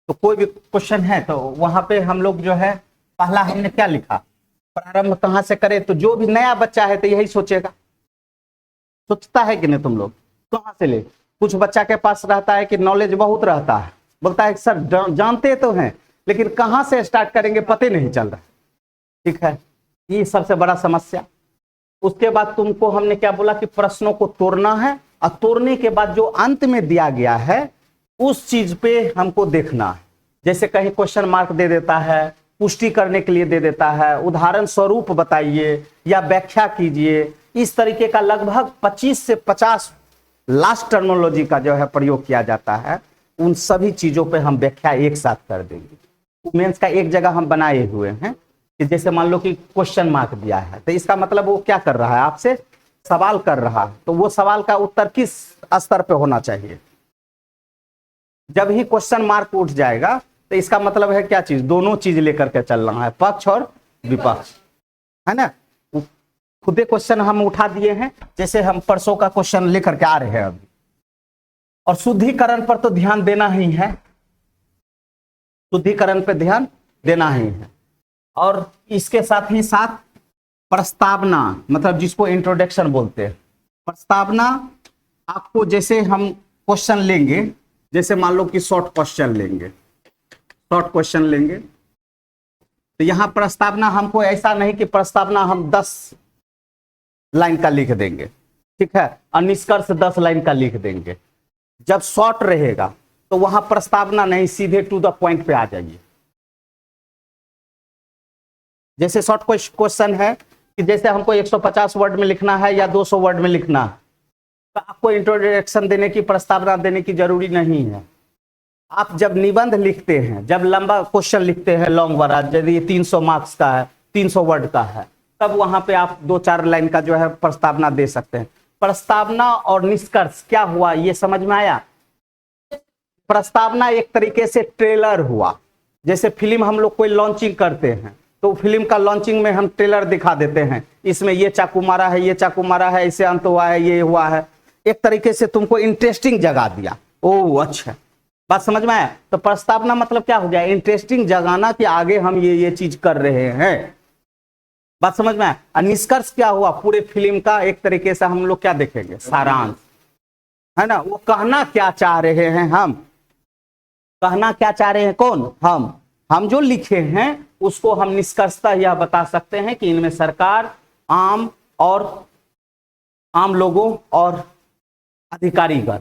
तो कोई भी क्वेश्चन है तो वहां पे हम लोग जो है पहला हमने क्या लिखा, प्रारंभ कहाँ से करें। तो जो भी नया बच्चा है तो यही सोचेगा, सोचता है कि नहीं तुम लोग, कहाँ से ले। कुछ बच्चा के पास रहता है कि नॉलेज बहुत रहता है, बोलता है सर जानते तो हैं लेकिन कहाँ से स्टार्ट करेंगे पता नहीं चल रहा। ठीक है, ये सबसे बड़ा समस्या। उसके बाद तुमको हमने क्या बोला कि प्रश्नों को तोड़ना है और तोड़ने के बाद जो अंत में दिया गया है उस चीज पे हमको देखना है। जैसे कहीं क्वेश्चन मार्क दे देता है, पुष्टि करने के लिए दे देता है, उदाहरण स्वरूप बताइए या व्याख्या कीजिए, इस तरीके का लगभग 25 से 50 लास्ट टर्मिनोलॉजी का जो है प्रयोग किया जाता है। उन सभी चीजों पे हम व्याख्या एक साथ कर देंगे। मेंस का एक जगह हम बनाए हुए हैं कि जैसे मान लो कि क्वेश्चन मार्क दिया है तो इसका मतलब वो क्या कर रहा है, आपसे सवाल कर रहा है, तो वो सवाल का उत्तर किस स्तर पे होना चाहिए। जब ही क्वेश्चन मार्क उठ जाएगा तो इसका मतलब है क्या चीज, दोनों चीज लेकर के चलना है, पक्ष और विपक्ष, है ना। खुदे क्वेश्चन हम उठा दिए हैं, जैसे हम परसों का क्वेश्चन लेकर के आ रहे हैं अभी। और शुद्धिकरण पर तो ध्यान देना ही है, शुद्धिकरण पे ध्यान देना ही है। और इसके साथ ही साथ प्रस्तावना, मतलब जिसको इंट्रोडक्शन बोलते हैं, प्रस्तावना आपको, जैसे हम क्वेश्चन लेंगे, जैसे मान लो कि शॉर्ट क्वेश्चन लेंगे, शॉर्ट क्वेश्चन लेंगे तो यहां प्रस्तावना हमको ऐसा नहीं कि प्रस्तावना हम 10 लाइन का लिख देंगे, ठीक है, और निष्कर्ष 10 लाइन का लिख देंगे। जब शॉर्ट रहेगा तो वहां प्रस्तावना नहीं, सीधे टू द पॉइंट पे आ जाइए। जैसे शॉर्ट क्वेश्चन है कि जैसे हमको 150 वर्ड में लिखना है या 200 वर्ड में लिखना है, तो आपको इंट्रोडक्शन देने की, प्रस्तावना देने की जरूरी नहीं है। आप जब निबंध लिखते हैं, जब लंबा क्वेश्चन लिखते हैं, लॉन्ग वर्ड, यदि 300 मार्क्स का है, 300 वर्ड का है, तब वहां पे आप 2-4 लाइन का जो है प्रस्तावना दे सकते हैं। प्रस्तावना और निष्कर्ष क्या हुआ, ये समझ में आया। प्रस्तावना एक तरीके से ट्रेलर हुआ। जैसे फिल्म हम लोग कोई लॉन्चिंग करते हैं तो फिल्म का लॉन्चिंग में हम ट्रेलर दिखा देते हैं, इसमें ये चाकू मारा है, ये चाकू मारा है, इससे अंत हुआ है, ये हुआ है। एक तरीके से तुमको इंटरेस्टिंग जगा दिया। ओह अच्छा, बात समझ में आया। तो प्रस्तावना मतलब क्या हो गया, इंटरेस्टिंग जगाना कि आगे हम ये चीज कर रहे हैं, बात समझ में आया। और निष्कर्ष क्या हुआ, पूरे फिल्म का एक तरीके से हम लोग क्या देखेंगे, सारांश, है ना। वो कहना क्या चाह रहे हैं, हम कहना क्या चाह रहे हैं, कौन, हम जो लिखे हैं उसको हम निष्कर्षतः यह बता सकते हैं कि इनमें सरकार, आम लोगों और अधिकारीगण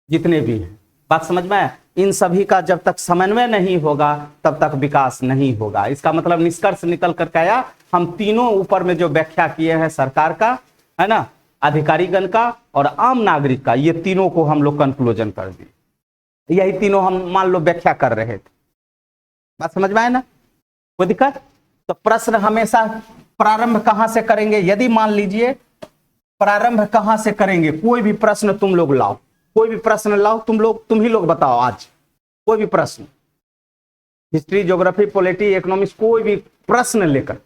जितने भी हैं, बात समझ में आया। इन सभी का जब तक समन्वय नहीं होगा तब तक विकास नहीं होगा। इसका मतलब निष्कर्ष निकल कर आया, हम तीनों ऊपर में जो व्याख्या किए हैं, सरकार का, है ना, अधिकारीगण का और आम नागरिक का, ये तीनों को हम लोग कंक्लूजन कर दिए। यही तीनों हम मान लो व्याख्या कर रहे थे, बात समझ में आए ना, कोई दिक्कत। तो प्रश्न हमेशा प्रारंभ कहां से करेंगे, यदि मान लीजिए प्रारंभ कहां से करेंगे, कोई भी प्रश्न तुम लोग लाओ, कोई भी प्रश्न लाओ, तुम ही लोग बताओ आज, कोई भी प्रश्न, हिस्ट्री, ज्योग्राफी, पॉलिटी, इकोनॉमिक्स, कोई भी प्रश्न लेकर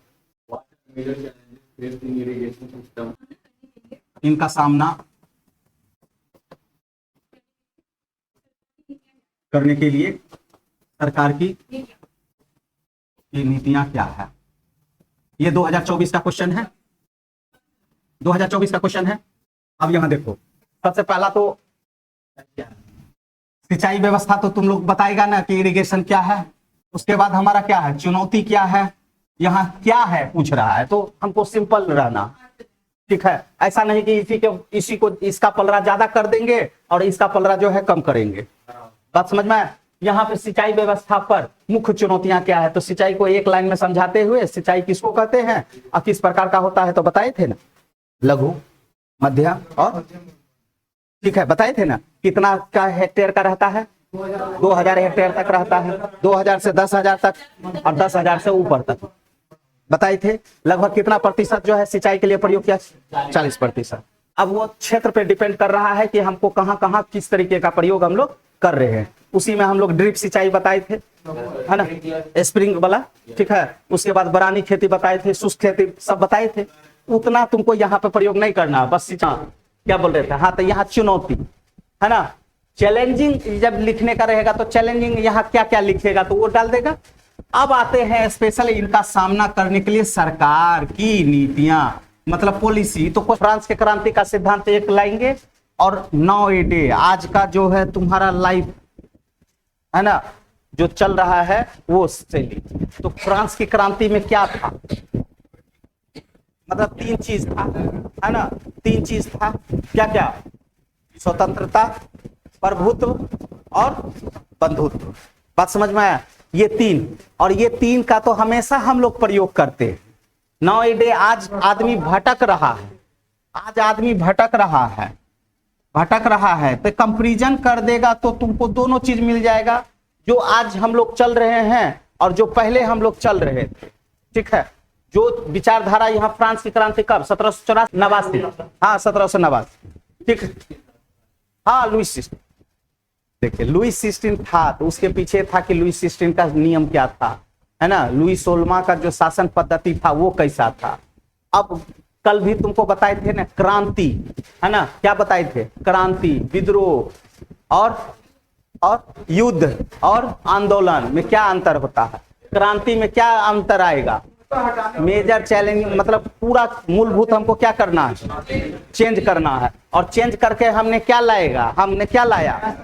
इनका सामना करने के लिए सरकार की नीतियां क्या है। ये 2024 का क्वेश्चन है, 2024 का क्वेश्चन है। अब यहां देखो, सबसे पहला तो सिंचाई व्यवस्था तो तुम लोग बताएगा ना कि इरिगेशन क्या है। उसके बाद हमारा क्या है, चुनौती क्या है, यहाँ क्या है पूछ रहा है, तो हमको सिंपल रहना, ठीक है। ऐसा नहीं कि इसी को इसका पलड़ा ज्यादा कर देंगे और इसका पलड़ा जो है कम करेंगे, बात समझ में आए। यहाँ पे सिंचाई व्यवस्था पर मुख्य चुनौतियां क्या है, तो सिंचाई को एक लाइन में समझाते हुए सिंचाई किसको कहते हैं और किस प्रकार का होता है, तो बताए थे ना, लघु, मध्यम और, ठीक है, बताए थे ना। कितना का हेक्टेयर का रहता है, 2000 हेक्टेयर तक रहता है, 2000 से 10,000 तक और 10,000 से ऊपर तक बताए थे। लगभग कितना प्रतिशत जो है सिंचाई के लिए प्रयोग किया, 40%। अब वो क्षेत्र पे डिपेंड कर रहा है कि हमको कहाँ कहाँ किस तरीके का प्रयोग हम लोग कर रहे हैं। उसी में हम लोग ड्रिप सिंचाई बताए थे, है ना, स्प्रिंग वाला, ठीक है। उसके बाद बरानी खेती बताए थे, शुष्क खेती सब बताए थे। उतना तुमको यहाँ पे प्रयोग नहीं करना, बस सिंचाई क्या बोल रहे थे, हाँ। तो यहाँ चुनौती, है ना, चैलेंजिंग जब लिखने का रहेगा तो चैलेंजिंग यहाँ क्या क्या लिखेगा तो वो डाल देगा। अब आते हैं स्पेशल इनका सामना करने के लिए सरकार की नीतियां मतलब पॉलिसी। तो फ्रांस के क्रांति का सिद्धांत एक लाएंगे और नाउ ए डे आज का जो है तुम्हारा लाइफ है ना जो चल रहा है वो शैली। तो फ्रांस की क्रांति में क्या था मतलब 3 चीज था है ना, 3 चीज था क्या क्या, स्वतंत्रता, प्रभुत्व और बंधुत्व। बात समझ में आया, ये 3 और ये 3 का तो हमेशा हम लोग प्रयोग करते हैं। नाउ ए डे आज आदमी भटक रहा है, आज आदमी भटक रहा है तो कंपैरिजन कर देगा तो तुमको दोनों चीज मिल जाएगा, जो आज हम लोग चल रहे हैं और जो पहले हम लोग चल रहे थे। ठीक है, जो विचारधारा यहाँ फ्रांस की क्रांति कब 1789, हाँ 1789, ठीक। हाँ लुईस 16, देखिए लुईस 16 था तो उसके पीछे था कि लुईस 16 का नियम क्या था है ना, लुईस 16 का जो शासन पद्धति था वो कैसा था। अब कल भी तुमको बताए थे ना क्रांति है ना, क्या बताए थे, क्रांति, विद्रोह और युद्ध और आंदोलन में क्या अंतर होता है। क्रांति में क्या अंतर आएगा, मेजर चैलेंज मतलब पूरा मूलभूत हमको क्या करना है, चेंज करना है। और चेंज करके हमने क्या लाया,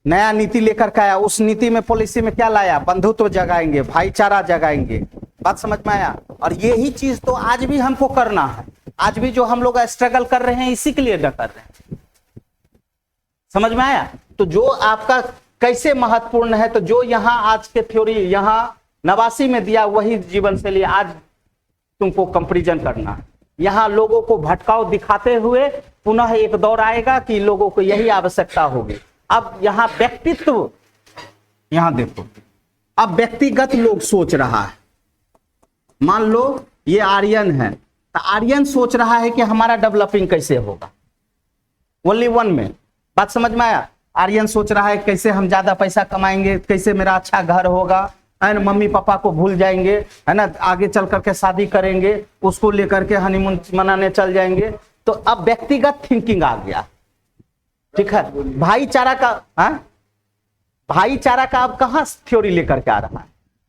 नया नीति लेकर के आया। उस नीति में पॉलिसी में क्या लाया, बंधुत्व जगाएंगे, भाईचारा जगाएंगे। बात समझ में आया। और यही चीज तो आज भी हमको करना है, आज भी जो हम लोग स्ट्रगल कर रहे हैं इसी के लिए कर रहे हैं। समझ में आया। तो जो आपका कैसे महत्वपूर्ण है, तो जो यहाँ आज के थ्योरी यहाँ 89 में दिया वही जीवन शैली आज तुमको कंपैरिजन करना है। यहाँ लोगों को भटकाव दिखाते हुए पुनः एक दौर आएगा कि लोगों को यही आवश्यकता होगी। अब यहाँ व्यक्तित्व, यहाँ देखो अब व्यक्तिगत लोग सोच रहा है। मान लो ये आर्यन है तो आर्यन सोच रहा है कि हमारा डेवलपिंग कैसे होगा, ओनली वन में। बात समझ में आया। आर्यन सोच रहा है कैसे हम ज्यादा पैसा कमाएंगे, कैसे मेरा अच्छा घर होगा है ना, मम्मी पापा को भूल जाएंगे है ना, आगे चल करके शादी करेंगे, उसको लेकर के हनीमून मनाने चल जाएंगे। तो अब व्यक्तिगत थिंकिंग आ गया। ठीक है, भाईचारा का अब कहां थ्योरी लेकर के आ रहा है।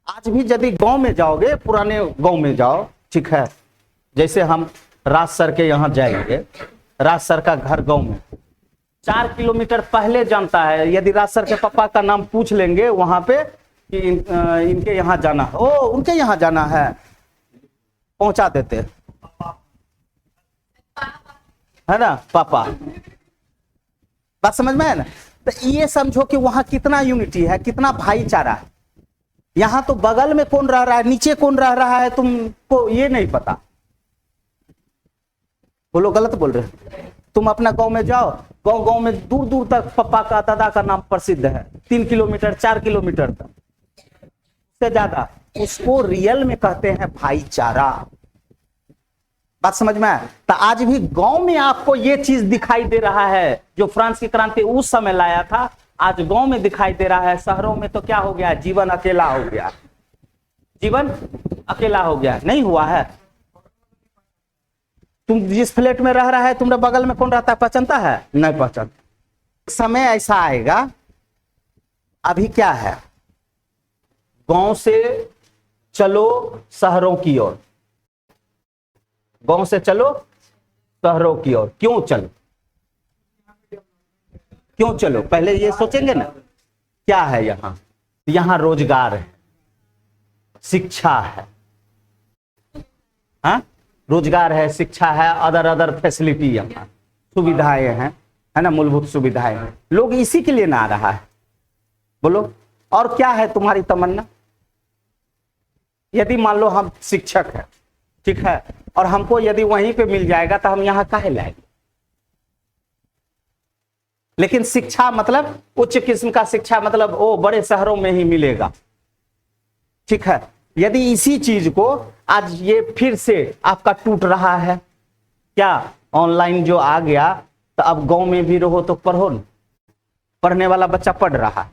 आज भी यदि गांव में जाओगे, पुराने गांव में जाओ, ठीक है, जैसे हम राज सर के यहाँ जाएंगे, राज सर का घर गांव में 4 किलोमीटर पहले जानता है। यदि राज सर के पापा का नाम पूछ लेंगे वहां पे कि इनके यहाँ जाना है, ओ उनके यहाँ जाना है, पहुंचा देते है ना पापा। बात समझ में है ना। तो ये समझो कि वहां कितना यूनिटी है, कितना भाईचारा है। यहां तो बगल में कौन रह रहा है, नीचे कौन रह रहा है, तुमको ये नहीं पता। बोलो गलत बोल रहे हो। तुम अपना गांव में जाओ, गांव में दूर दूर तक पापा का दादा का नाम प्रसिद्ध है, 3 किलोमीटर 4 किलोमीटर तक से ज्यादा। उसको रियल में कहते हैं भाईचारा। बात समझ में आया। तो आज भी गांव में आपको ये चीज दिखाई दे रहा है जो फ्रांस की क्रांति उस समय लाया था, आज गांव में दिखाई दे रहा है। शहरों में तो क्या हो गया, जीवन अकेला हो गया, जीवन अकेला हो गया। नहीं हुआ है। तुम जिस फ्लैट में रह रहा है, तुम्हारे बगल में कौन रहता है, पहचानता है, नहीं पहचानता। समय ऐसा आएगा, अभी क्या है, गांव से चलो शहरों की ओर, गांव से चलो शहरों की ओर। क्यों चलो, क्यों चलो, पहले ये सोचेंगे ना क्या है। यहां रोजगार है, शिक्षा है, हाँ रोजगार है, शिक्षा है, अदर फैसिलिटी, यहाँ सुविधाएं हैं है ना, मूलभूत सुविधाएं हैं। लोग इसी के लिए ना आ रहा है। बोलो और क्या है तुम्हारी तमन्ना। यदि मान लो हम शिक्षक है, ठीक है, और हमको यदि वहीं पे मिल जाएगा तो हम यहां काहे लाएंगे। लेकिन शिक्षा मतलब उच्च किस्म का शिक्षा मतलब वो बड़े शहरों में ही मिलेगा। ठीक है, यदि इसी चीज को आज ये फिर से आपका टूट रहा है, क्या ऑनलाइन जो आ गया, तो अब गांव में भी रहो तो पढ़ो न, पढ़ने वाला बच्चा पढ़ रहा है।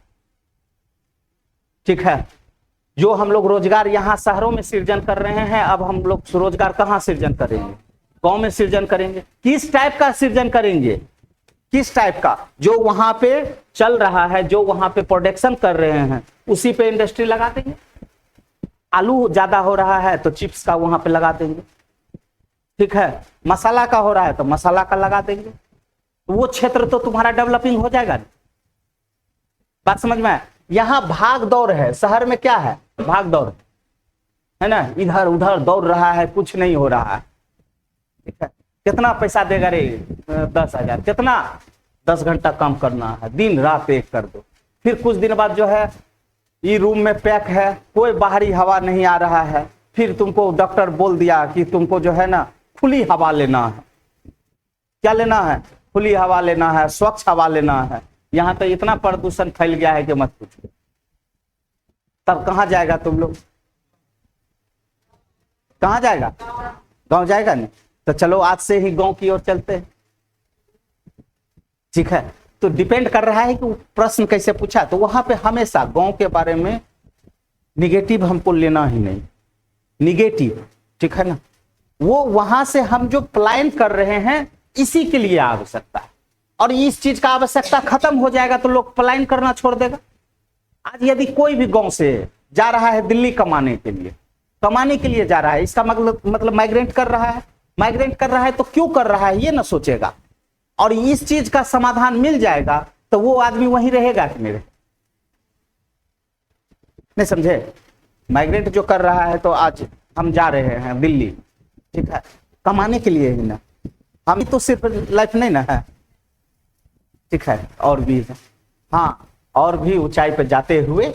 ठीक है, जो हम लोग रोजगार यहाँ शहरों में सृजन कर रहे हैं, अब हम लोग रोजगार कहाँ सृजन करेंगे, गांव में सृजन करेंगे। किस टाइप का सृजन करेंगे, किस टाइप का? जो वहां पे चल रहा है, जो वहां पे प्रोडक्शन कर रहे हैं, उसी पे इंडस्ट्री लगा देंगे। आलू ज्यादा हो रहा है तो चिप्स का वहां पे लगा देंगे, ठीक है। मसाला का हो रहा है तो मसाला का लगा देंगे। तो वो क्षेत्र तो तुम्हारा डेवलपिंग हो जाएगा। बात समझ में आया? यहां भाग दौड़ है, शहर में क्या है? भाग दौड़ है ना, इधर उधर दौड़ रहा है, कुछ नहीं हो रहा है, ठीक है। कितना पैसा देगा रे? 10,000। कितना? 10 घंटा काम करना है, दिन रात एक कर दो। फिर कुछ दिन बाद जो है, ये रूम में पैक है, कोई बाहरी हवा नहीं आ रहा है, फिर तुमको डॉक्टर बोल दिया कि तुमको जो है ना खुली हवा लेना है। क्या लेना है? खुली हवा लेना है, स्वच्छ हवा लेना है। यहां तो इतना प्रदूषण फैल गया है कि मत पूछो। तब कहां जाएगा तुम लोग? कहां जाएगा? गांव जाएगा नहीं? तो चलो आज से ही गांव की ओर चलते हैं, ठीक है। तो डिपेंड कर रहा है कि प्रश्न कैसे पूछा। तो वहां पे हमेशा गांव के बारे में निगेटिव हमको लेना ही नहीं, निगेटिव, ठीक है ना। वो वहां से हम जो प्लान कर रहे हैं इसी के लिए आवश्यकता है, और इस चीज का आवश्यकता खत्म हो जाएगा तो लोग प्लान करना छोड़ देगा। आज यदि कोई भी गांव से जा रहा है दिल्ली कमाने के लिए जा रहा है, इसका मतलब माइग्रेट कर रहा है। माइग्रेट कर रहा है तो क्यों कर रहा है ये ना सोचेगा, और इस चीज का समाधान मिल जाएगा तो वो आदमी वहीं रहेगा कि नहीं? नहीं समझे? माइग्रेट जो कर रहा है, तो आज हम जा रहे हैं दिल्ली, ठीक है, कमाने के लिए ही ना। हम तो सिर्फ लाइफ नहीं ना है, ठीक है, और भी है। हाँ, और भी ऊंचाई पे जाते हुए,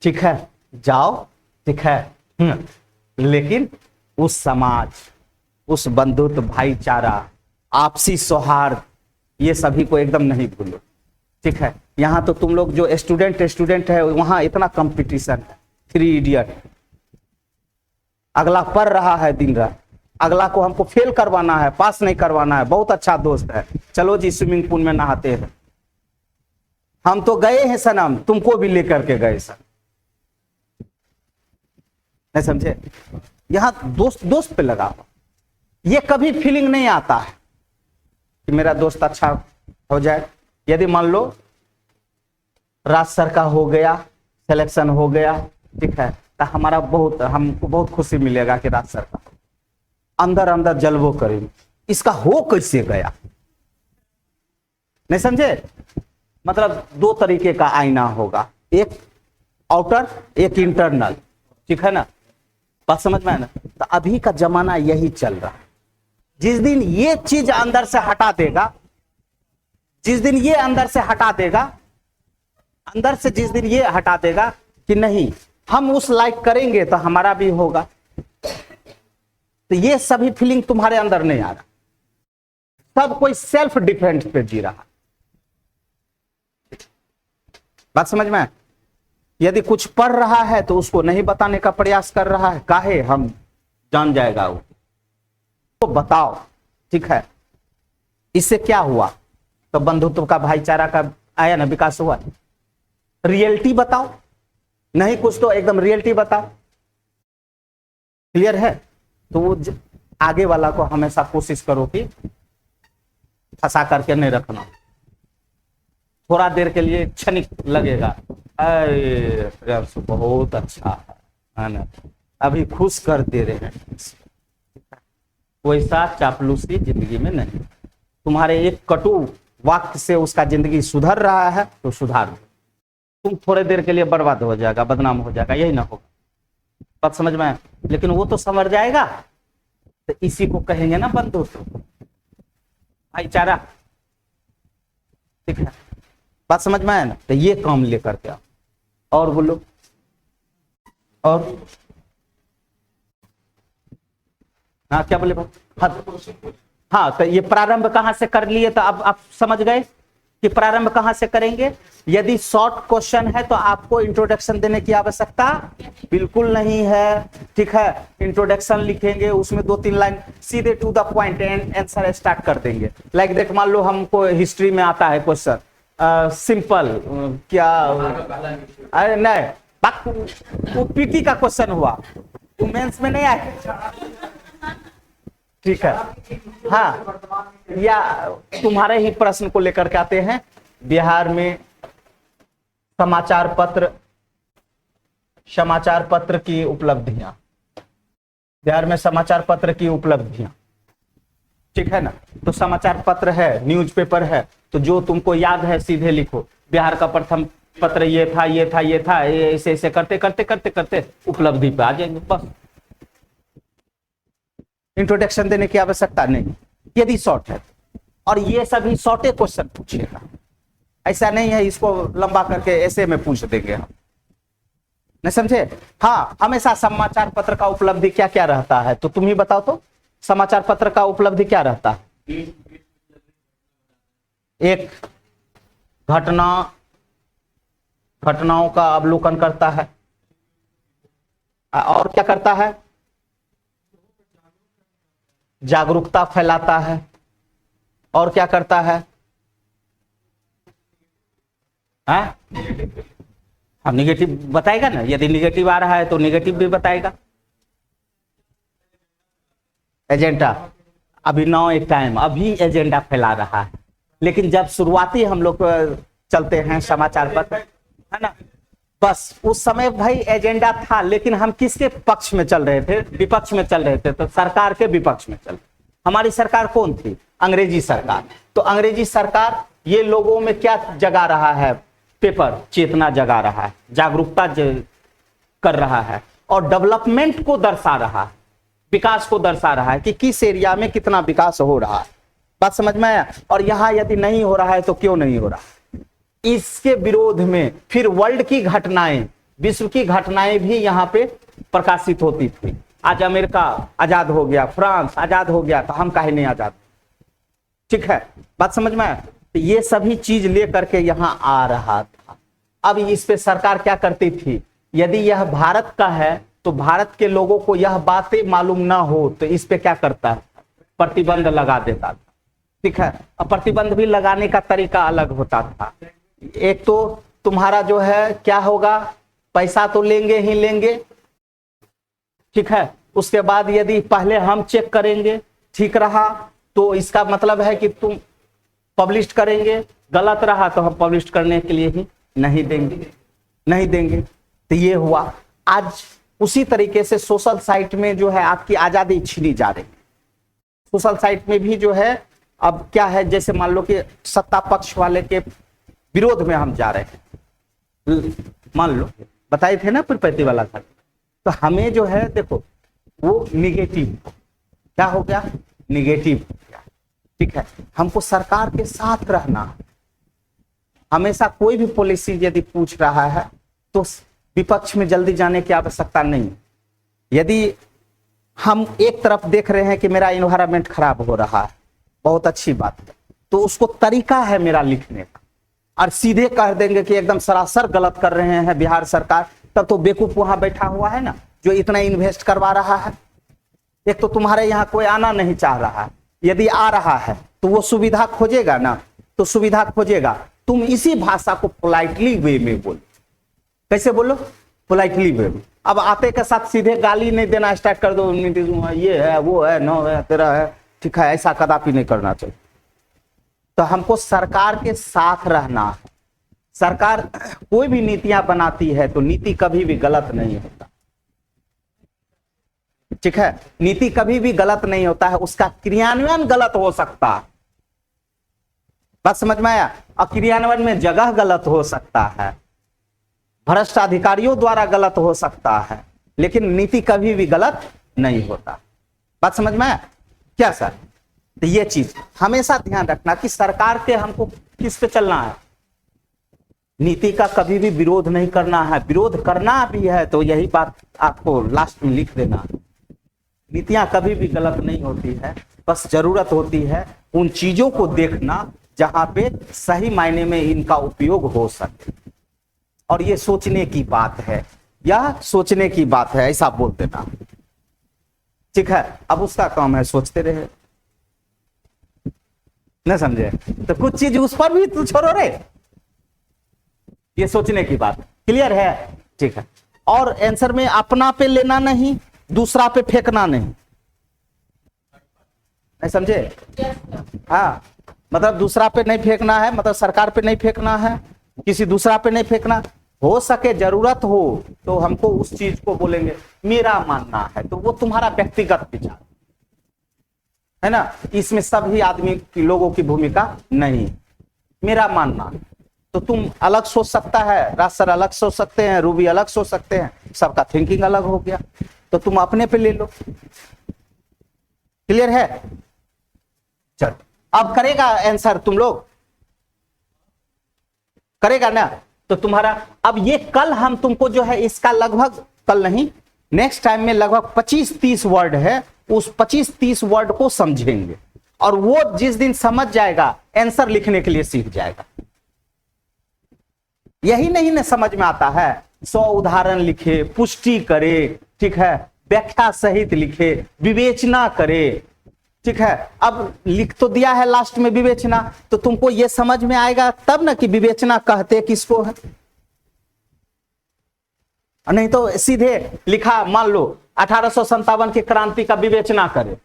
ठीक है, जाओ, ठीक है। लेकिन उस समाज, उस बंधुत्व, भाईचारा, आपसी सौहार्द, ये सभी को एकदम नहीं भूलो, ठीक है। यहाँ तो तुम लोग जो स्टूडेंट है, वहां इतना कंपटीशन है, 3 इडियट। अगला पढ़ रहा है दिन रात, अगला को हमको फेल करवाना है, पास नहीं करवाना है। बहुत अच्छा दोस्त है, चलो जी स्विमिंग पूल में नहाते हैं। हम तो गए हैं सनम, तुमको भी लेकर के गए सर, नहीं समझे? यहां दोस्त पे लगा हुआ, ये कभी फीलिंग नहीं आता है कि मेरा दोस्त अच्छा हो जाए। यदि मान लो राज सर का हो गया, सिलेक्शन हो गया, ठीक है, तो हमको बहुत खुशी मिलेगा कि राज सर का, अंदर अंदर जलवो करेंगे, इसका हो कैसे गया, नहीं समझे? मतलब 2 तरीके का आईना होगा, एक आउटर, एक इंटरनल, ठीक है ना। बात समझ में है ना? तो अभी का जमाना यही चल रहा है। जिस दिन ये चीज अंदर से हटा देगा, जिस दिन ये अंदर से हटा देगा, अंदर से जिस दिन ये हटा देगा कि नहीं हम उस लाइक करेंगे तो हमारा भी होगा, तो ये सभी फीलिंग तुम्हारे अंदर नहीं आ रहा। सब कोई सेल्फ डिफेंस पे जी रहा। बात समझ में? यदि कुछ पढ़ रहा है तो उसको नहीं बताने का प्रयास कर रहा है, काहे? हम जान जाएगा वो, तो बताओ, ठीक है। इससे क्या हुआ? तो बंधुत्व का, भाईचारा का आया ना, विकास हुआ। रियलिटी बताओ, नहीं कुछ तो एकदम रियलिटी बताओ, क्लियर है? तो वो आगे वाला को हमेशा कोशिश करो कि फंसा करके नहीं रखना। थोड़ा देर के लिए क्षणिक लगेगा, अरे बहुत अच्छा है ना, अभी खुश कर दे रहे हैं, वैसा चापलूसी जिंदगी में नहीं। तुम्हारे एक कटु वाक्य से उसका जिंदगी सुधर रहा है तो सुधार दो, तुम थोड़े देर के लिए बर्बाद हो जाएगा, बदनाम हो जाएगा, यही ना होगा। बात समझ में? लेकिन वो तो संवर जाएगा। तो इसी को कहेंगे ना बंधुत्व, भाईचारा, ठीक है। बात समझ में आया ना? तो ये काम लेकर के आओ। और बोलो, और हाँ क्या बोले भाई? हाँ, तो ये प्रारंभ कहां से कर लिए? तो अब आप समझ गए कि प्रारंभ कहां से करेंगे। यदि शॉर्ट क्वेश्चन है तो आपको इंट्रोडक्शन देने की आवश्यकता बिल्कुल नहीं है, ठीक है। इंट्रोडक्शन लिखेंगे, उसमें 2-3 लाइन सीधे to the point and answer start कर देंगे। लाइक देख, मान लो हमको हिस्ट्री में आता है क्वेश्चन, सिंपल क्या, अरे नहीं, वो पीटी का क्वेश्चन हुआ, वो मेंस में नहीं आया। ठीक है। हाँ, या तुम्हारे ही प्रश्न को लेकर के आते हैं। बिहार में समाचार पत्र की उपलब्धियां, बिहार में समाचार पत्र की उपलब्धियां, ठीक है ना। तो समाचार पत्र है, न्यूज़पेपर है, तो जो तुमको याद है सीधे लिखो। बिहार का प्रथम पत्र ये था, ये था, ये था, ऐसे ऐसे करते करते करते करते उपलब्धि पे आ जाएंगे बस। इंट्रोडक्शन देने की आवश्यकता नहीं, यदि शॉर्ट है। और ये सभी शॉर्टे क्वेश्चन पूछेगा, ऐसा नहीं है इसको लंबा करके ऐसे में पूछ देंगे हम, नहीं समझे। हाँ, हमेशा समाचार पत्र का उपलब्धि क्या क्या रहता है, तो तुम ही बताओ तो। समाचार पत्र का उपलब्धि क्या रहता है? एक घटनाओं का अवलोकन करता है, और क्या करता है? जागरूकता फैलाता है, और क्या करता है? हम निगेटिव बताएगा ना, यदि निगेटिव आ रहा है तो निगेटिव भी बताएगा। एजेंडा, अभी नाउ एक टाइम अभी एजेंडा फैला रहा है, लेकिन जब शुरुआती हम लोग चलते हैं समाचार पत्र, है ना, बस उस समय भाई एजेंडा था, लेकिन हम किसके पक्ष में चल रहे थे? विपक्ष में चल रहे थे, तो सरकार के विपक्ष में चल। हमारी सरकार कौन थी? अंग्रेजी सरकार। तो अंग्रेजी सरकार ये लोगों में क्या जगा रहा है? पेपर चेतना जगा रहा है, जागरूकता कर रहा है, और डेवलपमेंट को दर्शा रहा है, विकास को दर्शा रहा है कि किस एरिया में कितना विकास हो रहा है। बात समझ में आया? और यहां यदि नहीं हो रहा है तो क्यों नहीं हो रहा? इसके विरोध में फिर वर्ल्ड की घटनाएं, विश्व की घटनाएं भी यहां पे प्रकाशित होती थी। आज अमेरिका आजाद हो गया, फ्रांस आजाद हो गया, तो हम काहे नहीं आजाद? ठीक है, बात समझ में आया? तो ये सभी चीज लेकर के यहां आ रहा था। अब इस पे सरकार क्या करती थी? यदि यह भारत का है तो भारत के लोगों को यह बातें मालूम ना हो तो इस पे क्या करता है? प्रतिबंध लगा देता था। ठीक है, अब प्रतिबंध भी लगाने का तरीका अलग होता था। एक तो तुम्हारा जो है क्या होगा, पैसा तो लेंगे ही लेंगे, ठीक है। उसके बाद यदि पहले हम चेक करेंगे, ठीक रहा तो इसका मतलब है कि तुम पब्लिश करेंगे, गलत रहा तो हम पब्लिश करने के लिए ही नहीं देंगे। तो ये हुआ। आज उसी तरीके से सोशल साइट में जो है आपकी आजादी छीनी जा रही है। सोशल साइट में भी जो है अब क्या है, जैसे मान लो कि सत्ता पक्ष वाले के विरोध में हम जा रहे हैं, मान लो बताए थे ना प्रपत्ति वाला था, तो हमें जो है देखो वो निगेटिव क्या हो गया, निगेटिव हो गया। ठीक है, हमको सरकार के साथ रहना है। हमेशा कोई भी पॉलिसी यदि पूछ रहा है तो विपक्ष में जल्दी जाने की आवश्यकता नहीं। यदि हम एक तरफ देख रहे हैं कि मेरा इन्वायरमेंट खराब हो रहा है, बहुत अच्छी बात है, तो उसको तरीका है मेरा लिखने का, और सीधे कह देंगे कि एकदम सरासर गलत कर रहे हैं बिहार सरकार, तब तो बेवकूफ वहां बैठा हुआ है ना जो इतना इन्वेस्ट करवा रहा है। एक तो तुम्हारे यहाँ कोई आना नहीं चाह रहा है, यदि आ रहा है तो वो सुविधा खोजेगा ना, तो सुविधा खोजेगा। तुम इसी भाषा को पोलाइटली वे में बोलो। कैसे बोलो? पोलाइटली वे में। अब आते के साथ सीधे गाली नहीं देना स्टार्ट कर दो, ये है वो है नो है तेरा है, ठीक है, ऐसा कदापि नहीं करना चाहिए। तो हमको सरकार के साथ रहना है। सरकार कोई भी नीतियां बनाती है तो नीति कभी भी गलत नहीं होता, ठीक है, नीति कभी भी गलत नहीं होता है, उसका क्रियान्वयन गलत हो सकता है। बात समझ में आया? और क्रियान्वयन में जगह गलत हो सकता है, भ्रष्ट अधिकारियों द्वारा गलत हो सकता है, लेकिन नीति कभी भी गलत नहीं होता। बात समझ में आया क्या सर? तो ये चीज हमेशा ध्यान रखना कि सरकार के हमको किस पे चलना है, नीति का कभी भी विरोध नहीं करना है। विरोध करना भी है तो यही बात आपको लास्ट में लिख देना। नीतियां कभी भी गलत नहीं होती है, बस जरूरत होती है उन चीजों को देखना जहां पे सही मायने में इनका उपयोग हो सके। और ये सोचने की बात है, यह सोचने की बात है, ऐसा बोल देना, ठीक है। अब उसका काम है सोचते रहे, नहीं समझे? तो कुछ चीज उस पर भी तू छोड़ो रे, ये सोचने की बात। क्लियर है? ठीक है। और आंसर में अपना पे लेना नहीं, दूसरा पे फेंकना नहीं। नहीं समझे? हाँ, मतलब दूसरा पे नहीं फेंकना है, मतलब सरकार पे नहीं फेंकना है, किसी दूसरा पे नहीं फेंकना। हो सके जरूरत हो तो हमको उस चीज को बोलेंगे मेरा मानना है, तो वो तुम्हारा व्यक्तिगत विचार है ना, इसमें सभी आदमी की लोगों की भूमिका नहीं। मेरा मानना, तो तुम अलग सोच सकता है, राज सर अलग सोच सकते हैं, रूबी अलग सोच सकते हैं, सबका थिंकिंग अलग हो गया, तो तुम अपने पे ले लो। क्लियर है? चल, अब करेगा आंसर तुम लोग, करेगा ना? तो तुम्हारा अब ये कल हम तुमको जो है इसका लगभग, कल नहीं नेक्स्ट टाइम में लगभग 25-30 वर्ड है, उस 25-30 वर्ड को समझेंगे, और वो जिस दिन समझ जाएगा आंसर लिखने के लिए सीख जाएगा। यही नहीं ना समझ में आता है, 100 उदाहरण लिखे, पुष्टि करे, ठीक है, व्याख्या सहित लिखे, विवेचना करे, ठीक है। अब लिख तो दिया है लास्ट में विवेचना, तो तुमको ये समझ में आएगा तब ना कि विवेचना कहते किसको है, नहीं तो सीधे लिखा, मान लो 1857 के क्रांति का विवेचना करे,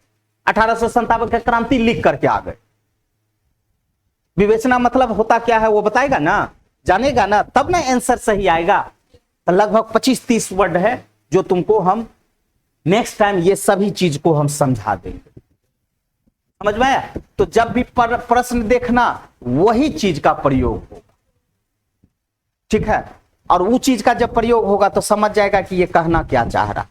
1857 के क्रांति लिख करके आ गए। विवेचना मतलब होता क्या है वो बताएगा ना, जानेगा ना, तब ना आंसर सही आएगा। तो लगभग 25-30 वर्ड है जो तुमको हम नेक्स्ट टाइम ये सभी चीज को हम समझा देंगे। समझ में आया? तो जब भी प्रश्न देखना वही चीज का प्रयोग होगा, ठीक है, और वो चीज का जब प्रयोग होगा तो समझ जाएगा कि ये कहना क्या चाह रहा,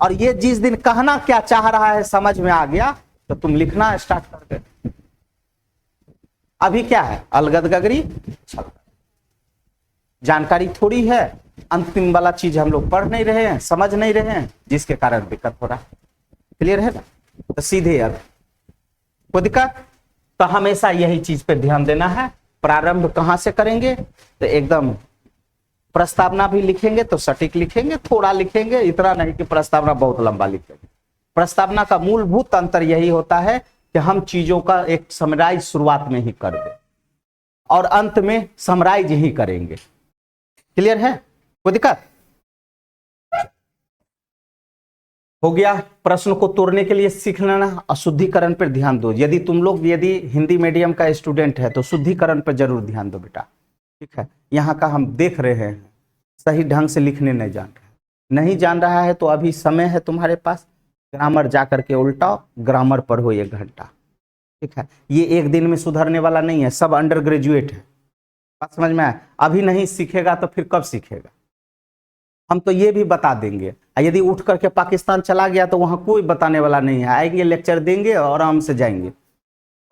और ये जिस दिन कहना क्या चाह रहा है समझ में आ गया तो तुम लिखना स्टार्ट कर दे। अभी क्या है, अलगद गगरी छल, जानकारी थोड़ी है, अंतिम वाला चीज हम लोग पढ़ नहीं रहे हैं, समझ नहीं रहे हैं, जिसके कारण दिक्कत हो रहा है। क्लियर है ना? तो सीधे अब कोई दिक्कत, तो हमेशा यही चीज पे ध्यान देना है। प्रारंभ कहां से करेंगे, तो एकदम प्रस्तावना भी लिखेंगे तो सटीक लिखेंगे, थोड़ा लिखेंगे, इतना नहीं कि प्रस्तावना बहुत लंबा लिखेंगे। प्रस्तावना का मूलभूत अंतर यही होता है कि हम चीजों का एक समराइज शुरुआत में ही कर दें और अंत में समराइज ही करेंगे। क्लियर है? कोई दिक्कत? हो गया। प्रश्न को तोड़ने के लिए सीख लेना, अशुद्धिकरण पर ध्यान दो। यदि तुम लोग यदि हिंदी मीडियम का स्टूडेंट है तो शुद्धिकरण पर जरूर ध्यान दो बेटा, ठीक है। यहाँ का हम देख रहे हैं सही ढंग से लिखने नहीं जान रहे, नहीं जान रहा है तो अभी समय है तुम्हारे पास, ग्रामर जा करके उल्टाओ, ग्रामर पढ़ो 1 घंटा, ठीक है। ये एक दिन में सुधरने वाला नहीं है, सब अंडर ग्रेजुएट है, बात समझ में आया? अभी नहीं सीखेगा तो फिर कब सीखेगा? हम तो ये भी बता देंगे, यदि उठ करके पाकिस्तान चला गया तो वहां कोई बताने वाला नहीं है, आएंगे लेक्चर देंगे और आराम से जाएंगे।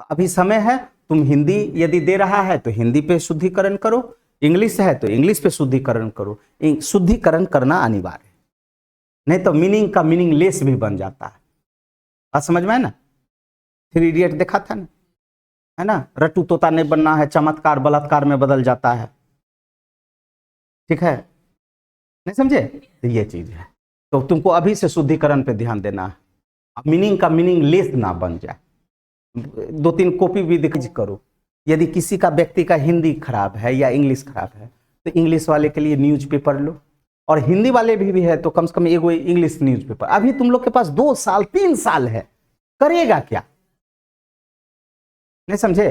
अभी समय है, तुम हिंदी यदि दे रहा है तो हिंदी पे शुद्धिकरण करो, इंग्लिश है तो इंग्लिश पे शुद्धिकरण करो। शुद्धिकरण करना अनिवार्य है, नहीं तो मीनिंग का मीनिंगलेस भी बन जाता है। बात समझ में है ना? 3 इडियट देखा था ना, है ना? रट्टू तोता नहीं बनना है, चमत्कार बलात्कार में बदल जाता है, ठीक है, नहीं समझे? तो ये चीज है, तो तुमको अभी से शुद्धिकरण पे ध्यान देना है, मीनिंग का मीनिंगलेस ना बन जाए। 2-3 कॉपी भी दिख करो। यदि किसी का व्यक्ति का हिंदी खराब है या इंग्लिश खराब है तो इंग्लिश वाले के लिए न्यूज़पेपर लो, और हिंदी वाले भी है तो कम से कम एगो इंग्लिश न्यूज़पेपर। अभी तुम लोग के पास 2 साल 3 साल है, करेगा क्या? नहीं समझे?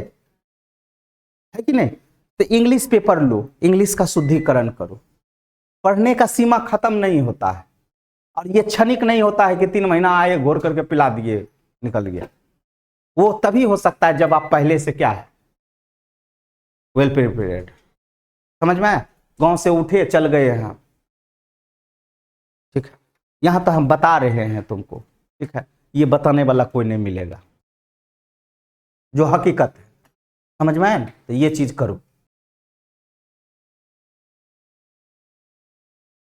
है कि नहीं? तो इंग्लिश पेपर लो, इंग्लिश का शुद्धिकरण करो। पढ़ने का सीमा खत्म नहीं होता है, और ये क्षणिक नहीं होता है कि 3 महीना आए घोर करके पिला दिए निकल गया। वो तभी हो सकता है जब आप पहले से क्या है, वेल प्रिपेयर्ड। समझ में आया? गांव से उठे चल गए हैं, ठीक है। यहां तो हम बता रहे हैं तुमको, ठीक है, ये बताने वाला कोई नहीं मिलेगा, जो हकीकत है। समझ में आया? तो ये चीज करो।